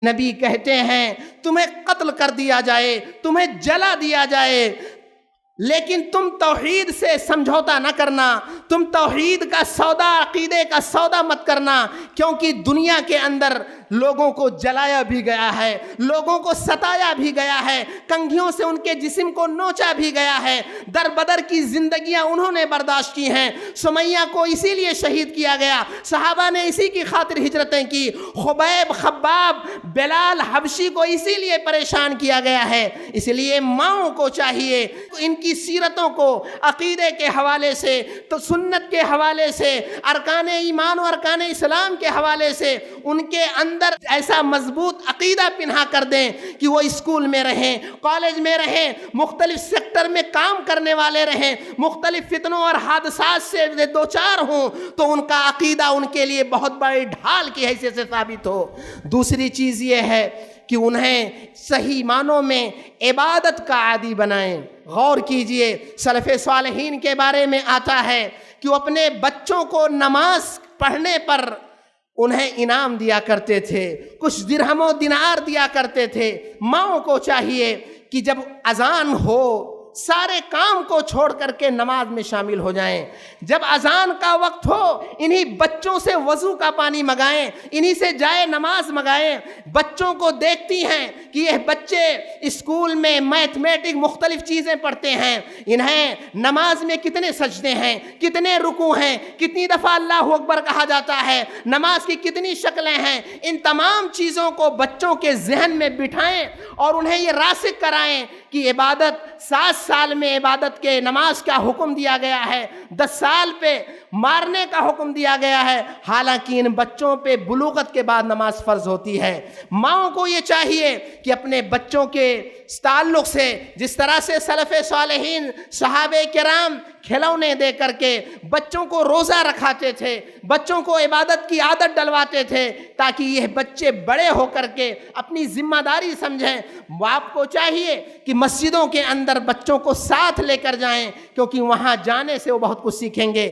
نبی کہتے ہیں تمہیں قتل کر دیا جائے، تمہیں جلا دیا جائے، لیکن تم توحید سے سمجھوتا نہ کرنا، تم توحید کا سودا، عقیدے کا سودا مت کرنا، کیونکہ دنیا کے اندر لوگوں کو جلایا بھی گیا ہے، لوگوں کو ستایا بھی گیا ہے، کنگھیوں سے ان کے جسم کو نوچا بھی گیا ہے، در بدر کی زندگیاں انہوں نے برداشت کی ہیں۔ سمیہ کو اسی لیے شہید کیا گیا، صحابہ نے اسی کی خاطر ہجرتیں کی، خبیب، خباب، بلال حبشی کو اسی لیے پریشان کیا گیا ہے۔ اس لیے ماؤں کو چاہیے ان کی سیرتوں کو عقیدے کے حوالے سے، تو سنت کے حوالے سے، ارکان ایمان و ارکان اسلام کے حوالے سے ان کے اندر ایسا مضبوط عقیدہ پنہا کر دیں کہ وہ اسکول میں رہیں، کالج میں رہیں، مختلف سیکٹر میں کام کرنے والے رہیں، مختلف فتنوں اور حادثات سے دوچار ہوں، تو ان کا عقیدہ ان کے لیے بہت بڑی ڈھال کی حیثیت سے ثابت ہو۔ دوسری چیز یہ ہے کہ انہیں صحیح معنوں میں عبادت کا عادی بنائیں۔ غور کیجئے، سلف صالحین کے بارے میں آتا ہے کہ وہ اپنے بچوں کو نماز پڑھنے پر انہیں انعام دیا کرتے تھے، کچھ درہم و دینار دیا کرتے تھے۔ ماؤں کو چاہیے کہ جب اذان ہو سارے کام کو چھوڑ کر کے نماز میں شامل ہو جائیں، جب اذان کا وقت ہو انہی بچوں سے وضو کا پانی منگائیں، انہی سے جائے نماز منگائیں۔ بچوں کو دیکھتی ہیں کہ یہ بچے اسکول میں میتھمیٹک مختلف چیزیں پڑھتے ہیں، انہیں نماز میں کتنے سجدے ہیں، کتنے رکوع ہیں، کتنی دفعہ اللہ اکبر کہا جاتا ہے، نماز کی کتنی شکلیں ہیں، ان تمام چیزوں کو بچوں کے ذہن میں بٹھائیں اور انہیں یہ راسخ کرائیں کہ عبادت 7 سال میں عبادت کے نماز کا حکم دیا گیا ہے، 10 سال پہ مارنے کا حکم دیا گیا ہے، حالانکہ ان بچوں پہ بلوغت کے بعد نماز فرض ہوتی ہے۔ ماؤں کو یہ چاہیے کہ اپنے بچوں کے تعلق سے جس طرح سے سلف صالحین صحابہ کرام کھلونے دے کر کے بچوں کو روزہ رکھاتے تھے، بچوں کو عبادت کی عادت ڈلواتے تھے، تاکہ یہ بچے بڑے ہو کر کے اپنی ذمہ داری سمجھیں۔ باپ کو چاہیے کہ مسجدوں کے اندر بچوں کو ساتھ لے کر جائیں، کیونکہ وہاں جانے سے وہ بہت کچھ سیکھیں گے۔